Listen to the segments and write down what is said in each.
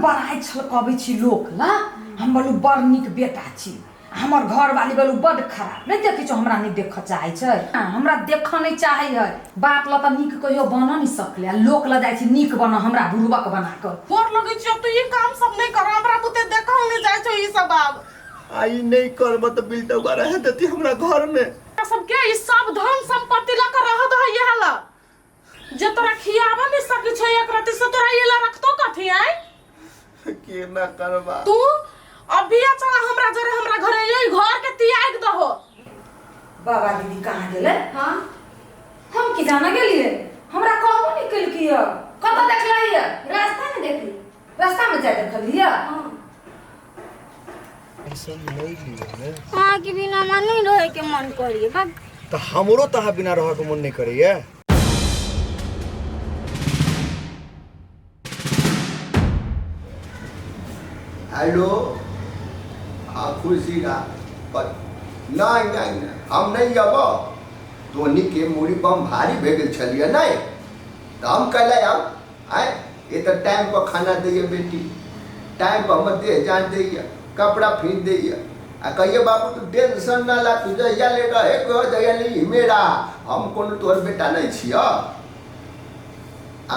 बड़ाई छलकबै छी लोक ला हम बोलू बड़ नीक बेटा छी हमर घर वाली बोलू बड़ खराब नहीं देखै छ हमरा नहीं देख चाहै छै हमरा देख नहीं चाहै है बाप ला त नीक कहियो बन नहीं सकले लोक ला जाय छी नीक बन हमरा बुढ़बक बना क गोर लगै छी अब तो ये काम सब नहीं कर हमरा बुते देखौ नहीं जाय छ ई सब अब आई नहीं करब त बिल्टवा रहे देती हमरा घर में सब के ई सब धन संपत्ति ला कर रहत है ये हाला जे तोरा खियाबा नहीं सकै छै एक रात से तोरा ये ला रखतो कथि है के ना करबा तू अभी चला हमरा जरे हमरा घरे यही घर के त्याग दहो बाबा दीदी कहाँ गेले हां हम की जाना गेलिए हमरा कहबो नहीं कल की कत देखलिए रास्ता में देखली रास्ता में जाय देखलिए हां ऐसा नहीं लिए हां के बिना मन नहीं रहे के मन करिए भाग तो हमरो तहा बिना रह के मन नहीं करैया हेलो हाँ खुशी ना पर नहीं हम नहीं अब तोनी के मूड़ी बम भारी भेगल छलिए नहीं तो हम कल अब आए ये तो टाइम पर खाना दिए बेटी टाइम पर हम दे जान दिए कपड़ा फीन दिए आ कहिए बाबू तू टेंशन ना ला तू जहिया ले रहे को जहिया नहीं मेरा हम कोनो तोर बेटा नहीं छिया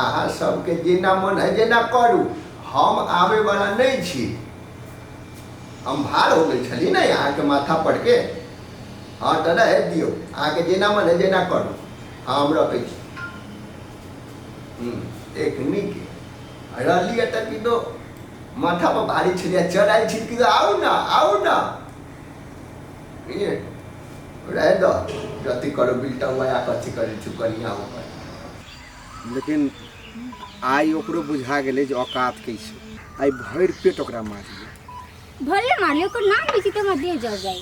अहाँ सबके जेना मन है जेना करू हम आवे वाला नहीं छी हम भार हो गई छली ना यहाँ के माथा पड़ के हाँ तो रह दियो आके जेना मन है जेना करू हाँ हम रखे एक निक रही तक तो माथा पर भारी छलिया चढ़ाई छिटकी तो आओ ना ये रह दो जति करो बिल्टा हुआ या कथी करे चुकनिया होकर लेकिन आई ओकरो बुझा गेले जे औकात कैसे आई भर पेट ओकरा मारिए भले मारियो को नाम लिखी तो मत दे जड़ जाए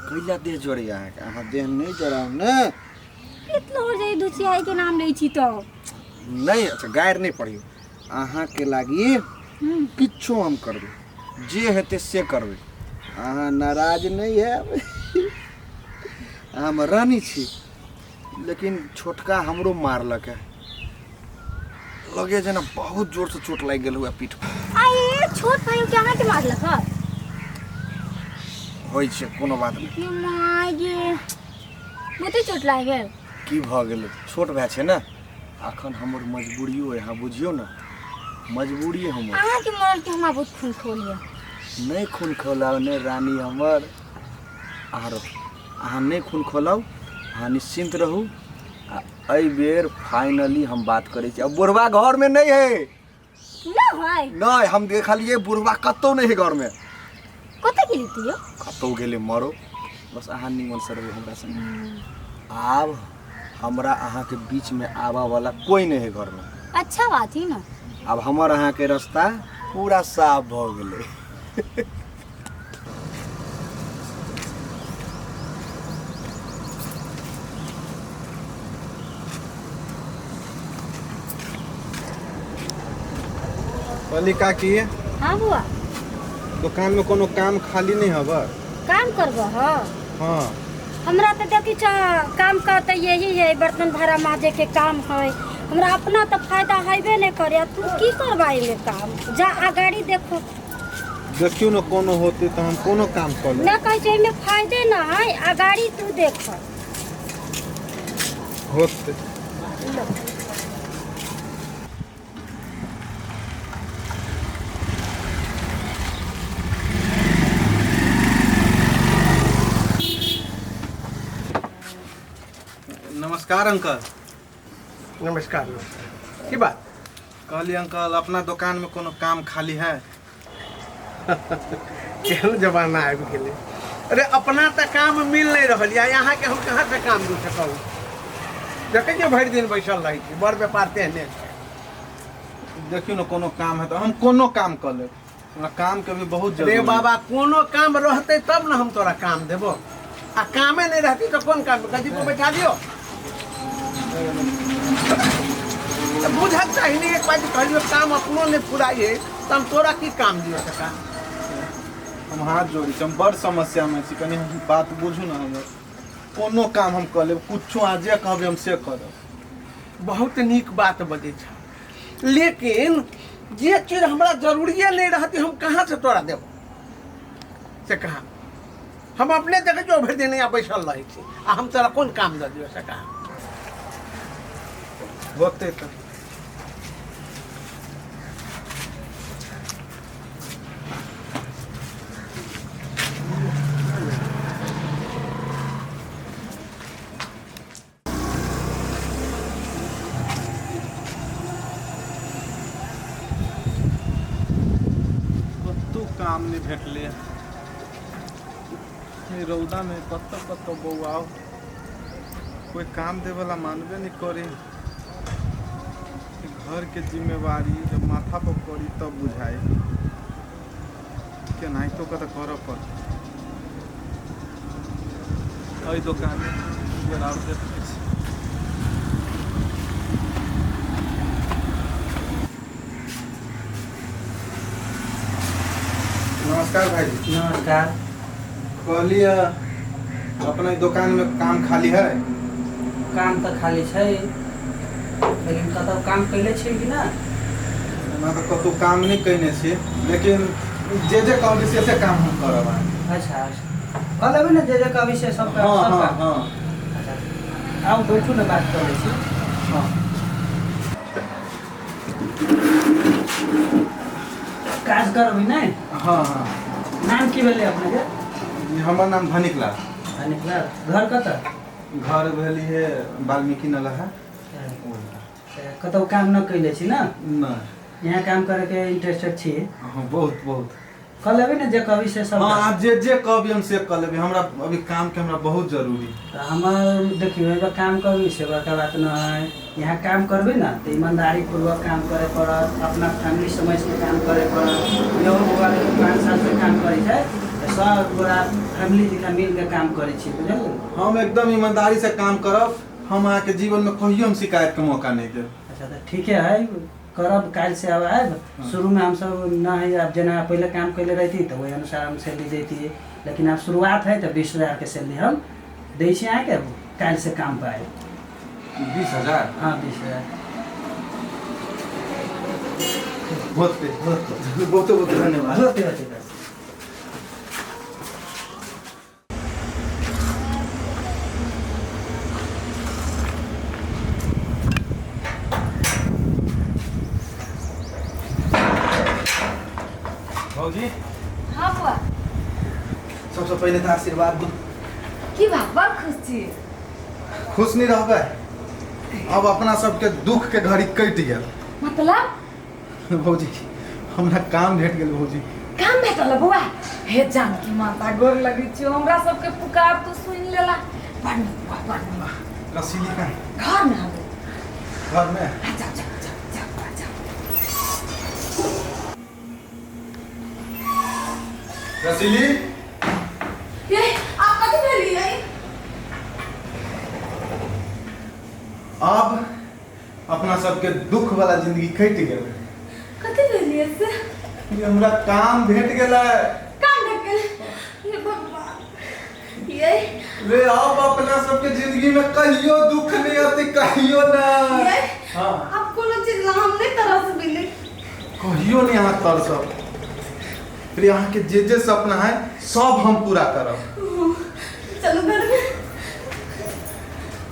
कैला देह जोड़े अहाँ देह नहीं जोड़ाओ ना कितना हो जाए दूसरी आई के नाम ले छी तो नहीं अच्छा गायर नहीं पड़ियो अहाँ के लागी किच्छो हम करबे जे हेते से करबे अहाँ नाराज नहीं है हम रानी छी लेकिन छोटका हमरो मारलक है लगे जना बहुत जोर से चोट लग गेल हुआ पीठ पर आई छोट भाई के अहाँ के मारलक है होई छै कोनो बात नहीं ये माय गे मोते चोट लाग गेल की भ गेल छोट भाई छै ना अखन हमर मजबूरियो है हाँ बुझियो ना मजबूरी हमर अहाँ के मरल के हमरा बहुत खून खोलिए नहीं खून खोलाओ ने रानी हमर अहाँ नहीं खून खोलाओ अहाँ निश्चिंत रहू आई बेर फाइनली हम बात करे छी अब बुढ़वा घर में नहीं है ना भाई नहीं हम देखलिए बुढ़वा कतो नहीं है घर में कते गेली तू कतो गेले मरो बस अहाँ निमन से रहो हमरा संग आब हमरा अहाँ के बीच में आवा वाला कोई नहीं है घर में अच्छा बात ही ना अब हमर अहाँ के रास्ता पूरा साफ भ गेले पलिका की हाँ बुआ दुकान में कोनो काम खाली नहीं हवा काम करबो ह हाँ हमरा तो देखी छ काम का तो यही है बर्तन भाड़ा माजे के काम है हमरा अपना तो फायदा हैबे नहीं करे तू की करवाई में काम जा आगाड़ी देखो देखियो न कोनो होते तो हम कोनो काम कर ले ना कहे छै में फायदे ना है आगाड़ी तू देख होते नमस्कार अंकल नमस्कार की बात कहली अंकल अपना दुकान में कोनो काम खाली है केहन जमाना आबि गेलै अरे अपना तो काम मिल नहीं रहा यहाँ के हम कहाँ से काम दू सकू देखे छियै भरि दिन बैठल रही छी बड़ व्यापार तेहने देखियो ना कोनो काम है तो हम कोनो काम कर ले काम के भी बहुत जरूरी रे बाबा कोनो काम रहते तब ना हम तोरा काम देबो आ कामे नहीं रहती तो कौन काम कहीं को बैठा दियो बुझक चाहिए नहीं एक बार कहियो काम अपनो ने पुराइए तो हम तोरा की काम दियो टका हम हाथ जोड़ी छी हम बड़ समस्या में छी कनी हम बात बुझू ना हमर कोनो काम हम कर लेब कुछो आजे कहबे हम से करब बहुत नीक बात बजे छ लेकिन जे चीज हमरा जरूरिये नहीं रहती हम कहाँ से तोरा देब से कहा हम अपने जगह जो भर दिन यहाँ बैसल रही थी आ हम तोरा कौन काम दे दियो से कहा होते तो काम नहीं भेटले रौदा में कत बौआओ कोई काम दे वाला मानबे नहीं करे घर के जिम्मेवारी जब माथा पर पड़ी तब बुझाए के नहीं तो कर पर दुकान में नमस्कार भाई जी। नमस्कार। कहलिए अपना दुकान में काम खाली है? काम तो खाली है लेकिन कतौ काम कैले छी कि ना? ना तो कतौ काम नहीं कैने छी लेकिन जे कहबी से काम हम करब। अच्छा कल अभी ना जे कहबी से सब हाँ सब हाँ काम। हाँ अच्छा आओ बैठू ना बात कर लै छी। हाँ काज करबी नहीं? हाँ हाँ नाम की भेले अपने के? हमार नाम धनिक लाल। धनिक लाल। घर कत? घर भेली है वाल्मीकि नलहा। कतौ काम न कैले छी ना? ना यहाँ काम करे के इंटरेस्टेड छी? हाँ बहुत बहुत। कल अभी ना जे कहबी से सब। हाँ आप जे कहबी हम से कर लेबी। हमरा अभी काम के हमरा बहुत जरूरी। तो हमार देखियो एगो काम करबी से बड़का बात न है। यहाँ काम करबी ना तो ईमानदारी पूर्वक काम करे पड़त, अपना फैमिली समझ के काम करे पड़त। यो बुआ 5 साल से काम करे है तो सब पूरा फैमिली जिका मिल के काम करे छी बुझल। हम एकदम ईमानदारी से काम करब। हम अहाँ के जीवन में कहियो हम शिकायत के मौका नहीं देब। अच्छा तो ठीक है करब काल से अब आएब। शुरू में हम सब ना है अब जना पहले काम कैले रहती तो वही अनुसार हम सैलरी देती है लेकिन अब शुरुआत है तो 20,000 के सैलरी हम दै छी अहाँ के काल से काम पर आए। 20,000? हाँ 20,000 बहुत बहुत धन्यवाद। होते होते बस। भौजी हाँ बुआ सबसे पहले तो आशीर्वाद दू। की बात बड़ खुश छी। खुश नहीं रहबे अब अपना सबके दुख के घड़ी कटि गेल। मतलब भौजी हमरा काम भेट गेल। भौजी काम भेटल बुआ? हे जानकी माता गोर लगी छी हमरा सबके पुकार तो सुन लेला। बड़ नीक बुआ बड़ नीक। रसीली का घर में आबे। घर में जा जा जा जा बुआ, जा। रसीली ये आप कथी भेली है? अब अपना सबके दुख वाला जिंदगी कटि गेल। कथी भेली है से? ये हमरा काम भेट गेल है। काम भेट गेल? ये भगवान ये रे अब अपना सबके जिंदगी में कहियो दुख नहीं आती कहियो ना। ये हाँ आप कोनो चीज ला हम नहीं तरस बिली। कहियो नहीं यहाँ तरसब। फिर यहाँ के जे सपना है सब हम पूरा करब। चलो घर में